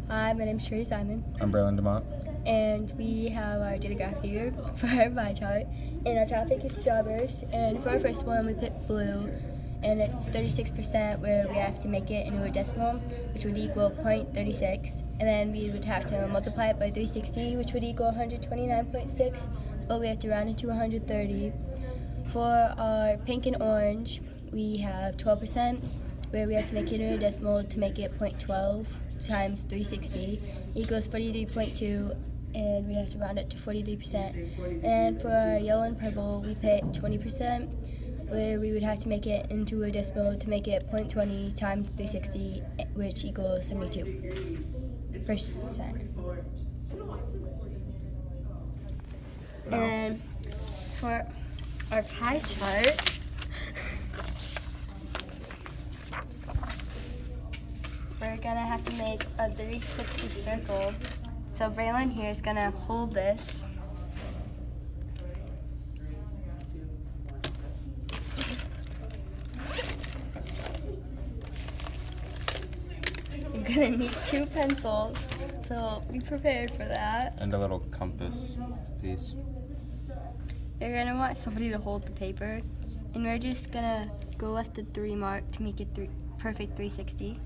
Hi, my name is Trinity Simon. I'm Braylin DeMott. And we have our data graph here for our pie chart. And our topic is strawberries. And for our first one, we picked blue. And it's 36%, where we have to make it into a decimal, which would equal 0.36. And then we would have to multiply it by 360, which would equal 129.6. But we have to round it to 130. For our pink and orange, we have 12%, where we have to make it into a decimal to make it 0.12 times 360 equals 43.2, and we have to round it to 43%. And for our yellow and purple, we picked 20%, where we would have to make it into a decimal to make it 0.20 times 360, which equals 72%. And for our pie chart, we're gonna have to make a 360 circle. So Braylin here is gonna hold this. You're gonna need 2 pencils, so be prepared for that. And a little compass piece. You're gonna want somebody to hold the paper, and we're just gonna go at the 3 mark to make it perfect 360.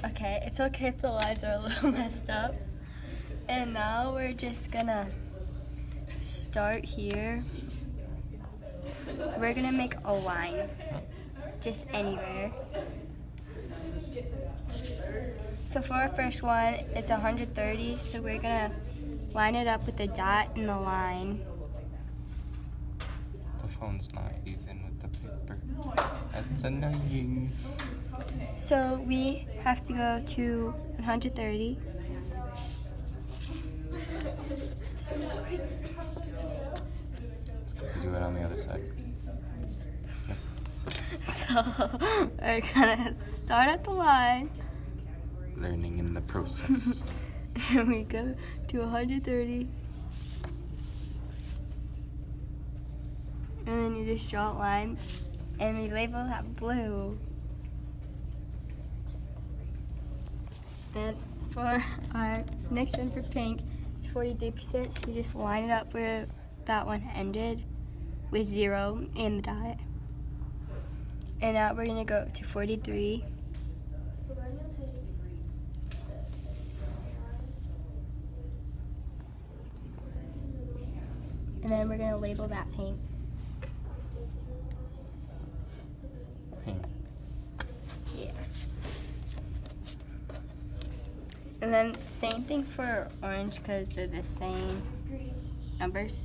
Okay, it's okay if the lines are a little messed up. And now we're just gonna start here. We're gonna make a line, just anywhere. So for our first one, it's 130, so we're gonna line it up with the dot and the line. The phone's not even with the paper. That's annoying. So we have to go to 130. Let's do it on the other side. So we're gonna start at the line. Learning in the process. And we go to 130. And then you just draw a line. And we label that blue. And for our next one for pink, it's 43%, so you just line it up where that one ended with 0 and the dot. And now we're gonna go to 43. And then we're gonna label that pink. Pink. Yeah. And then same thing for orange because they're the same numbers.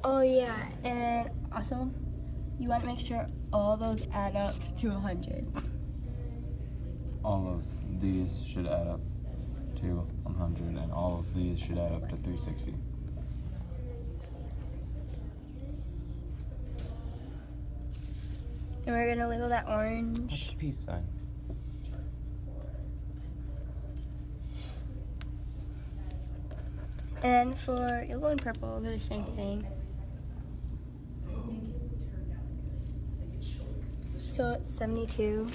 Oh yeah, and also you want to make sure all those add up to 100. All of these should add up to 100, and all of these should add up to 360. And we're gonna label that What's orange. the peace sign? And for yellow and purple, they're the same thing. So it's 72.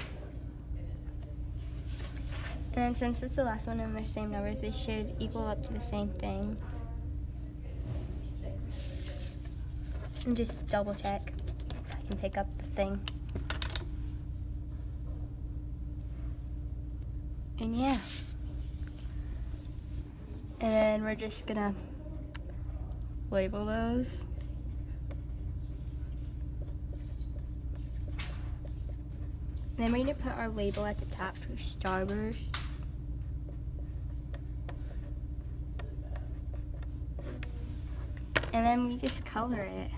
And since it's the last one and they're the same numbers, they should equal up to the same thing. And just double check if I can pick up the thing. And yeah. And then we're just gonna label those. And then we're gonna put our label at the top for Starburst. And then we just color it.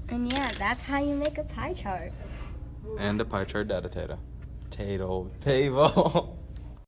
And yeah, that's how you make a pie chart. And a pie chart data table.